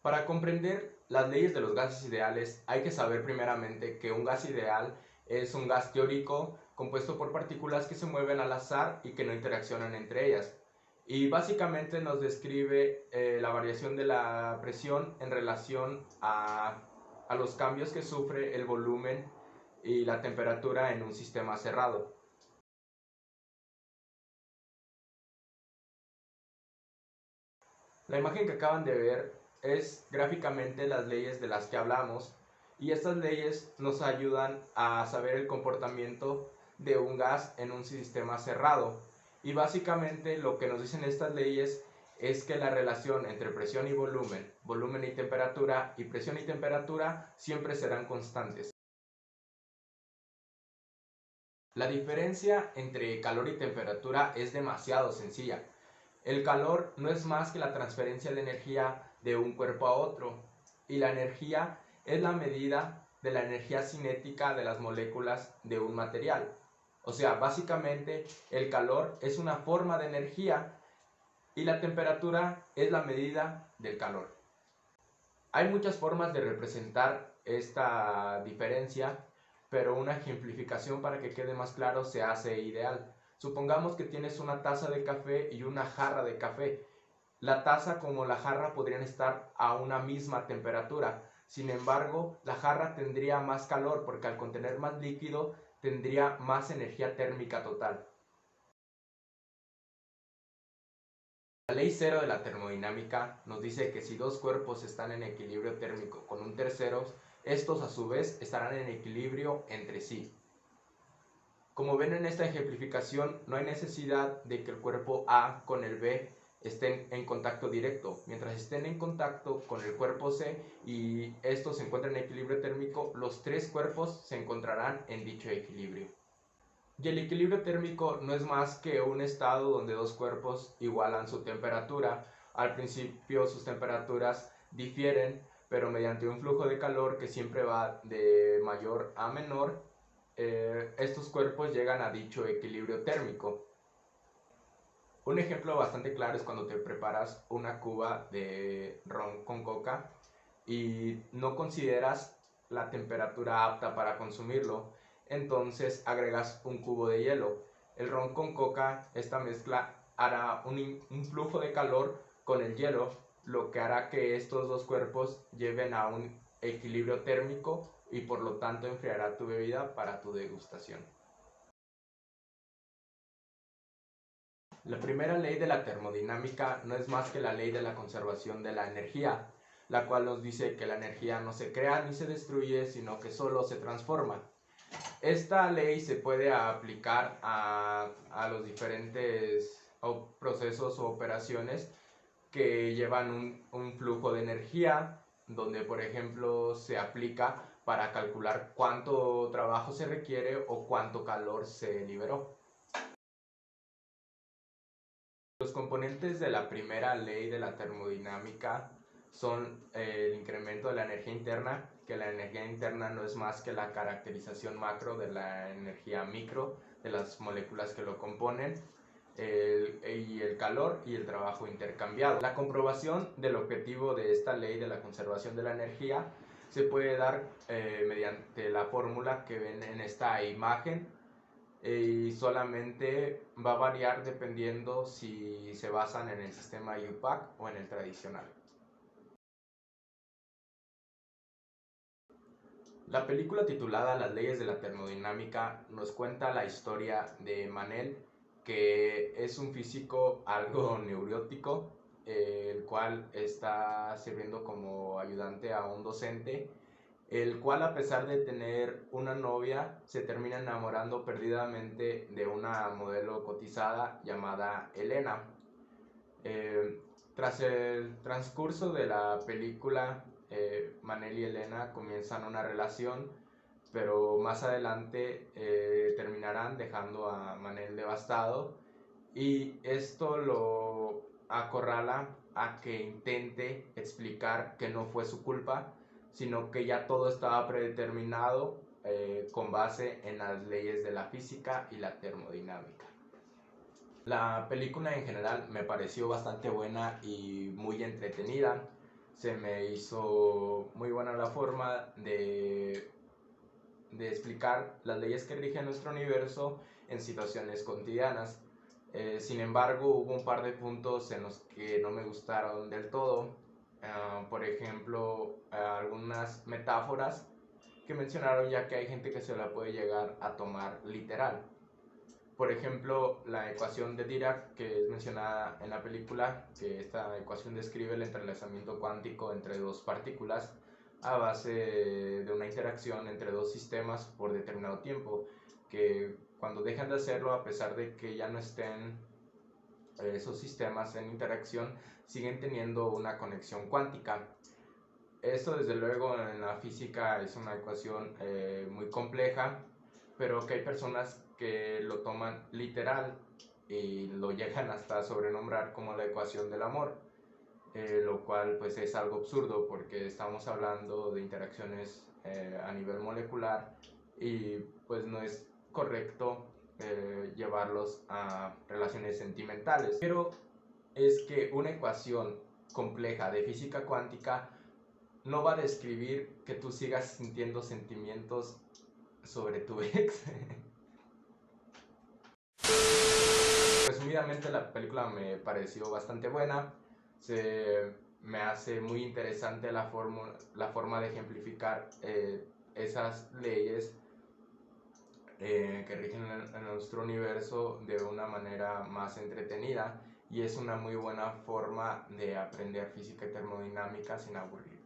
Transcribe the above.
Para comprender las leyes de los gases ideales, hay que saber primeramente que un gas ideal es un gas teórico compuesto por partículas que se mueven al azar y que no interaccionan entre ellas. Y básicamente nos describe la variación de la presión en relación a los cambios que sufre el volumen y la temperatura en un sistema cerrado. La imagen que acaban de ver es gráficamente las leyes de las que hablamos, y estas leyes nos ayudan a saber el comportamiento de un gas en un sistema cerrado. Y básicamente lo que nos dicen estas leyes es que la relación entre presión y volumen, volumen y temperatura, y presión y temperatura siempre serán constantes. La diferencia entre calor y temperatura es demasiado sencilla. El calor no es más que la transferencia de energía de un cuerpo a otro, y la energía es la medida de la energía cinética de las moléculas de un material. O sea, básicamente el calor es una forma de energía y la temperatura es la medida del calor. Hay muchas formas de representar esta diferencia, pero una ejemplificación para que quede más claro se hace ideal. Supongamos que tienes una taza de café y una jarra de café. La taza como la jarra podrían estar a una misma temperatura. Sin embargo, la jarra tendría más calor porque al contener más líquido tendría más energía térmica total. La ley cero de la termodinámica nos dice que si dos cuerpos están en equilibrio térmico con un tercero, estos a su vez estarán en equilibrio entre sí. Como ven en esta ejemplificación, no hay necesidad de que el cuerpo A con el B estén en contacto directo. Mientras estén en contacto con el cuerpo C y estos se encuentran en equilibrio térmico, los tres cuerpos se encontrarán en dicho equilibrio. Y el equilibrio térmico no es más que un estado donde dos cuerpos igualan su temperatura. Al principio sus temperaturas difieren, pero mediante un flujo de calor que siempre va de mayor a menor, estos cuerpos llegan a dicho equilibrio térmico. Un ejemplo bastante claro es cuando te preparas una cuba de ron con coca y no consideras la temperatura apta para consumirlo, entonces agregas un cubo de hielo. El ron con coca, esta mezcla hará un flujo de calor con el hielo, lo que hará que estos dos cuerpos lleven a un equilibrio térmico y por lo tanto enfriará tu bebida para tu degustación. La primera ley de la termodinámica no es más que la ley de la conservación de la energía, la cual nos dice que la energía no se crea ni se destruye, sino que solo se transforma. Esta ley se puede aplicar a los diferentes procesos o operaciones que llevan un flujo de energía, donde por ejemplo se aplica para calcular cuánto trabajo se requiere o cuánto calor se liberó. Los componentes de la primera ley de la termodinámica son el incremento de la energía interna, que la energía interna no es más que la caracterización macro de la energía micro de las moléculas que lo componen, y el calor y el trabajo intercambiado. La comprobación del objetivo de esta ley de la conservación de la energía se puede dar mediante la fórmula que ven en esta imagen, y solamente va a variar dependiendo si se basan en el sistema IUPAC o en el tradicional. La película titulada Las leyes de la termodinámica nos cuenta la historia de Manel, que es un físico algo neurótico, el cual está sirviendo como ayudante a un docente, el cual a pesar de tener una novia se termina enamorando perdidamente de una modelo cotizada llamada Elena. Eh, Tras el transcurso de la película, Manel y Elena comienzan una relación, pero más adelante terminarán dejando a Manel devastado, y esto lo acorrala a que intente explicar que no fue su culpa, sino que ya todo estaba predeterminado con base en las leyes de la física y la termodinámica. La película en general me pareció bastante buena y muy entretenida. se me hizo muy buena la forma de explicar las leyes que rigen nuestro universo en situaciones cotidianas. Sin embargo, hubo un par de puntos en los que no me gustaron del todo. Por ejemplo, algunas metáforas que mencionaron, ya que hay gente que se la puede llegar a tomar literal. Por ejemplo, la ecuación de Dirac, que es mencionada en la película, que esta ecuación describe el entrelazamiento cuántico entre dos partículas a base de una interacción entre dos sistemas por determinado tiempo, que cuando dejan de hacerlo, a pesar de que ya no estén esos sistemas en interacción, siguen teniendo una conexión cuántica. Esto desde luego en la física es una ecuación muy compleja, pero que hay personas que lo toman literal y lo llegan hasta sobrenombrar como la ecuación del amor, lo cual pues es algo absurdo porque estamos hablando de interacciones a nivel molecular y pues no es correcto llevarlos a relaciones sentimentales. Pero es que una ecuación compleja de física cuántica no va a describir que tú sigas sintiendo sentimientos sobre tu ex. Resumidamente, la película me pareció bastante buena. Me hace muy interesante la forma de ejemplificar esas leyes que rigen en nuestro universo de una manera más entretenida, y es una muy buena forma de aprender física y termodinámica sin aburrir.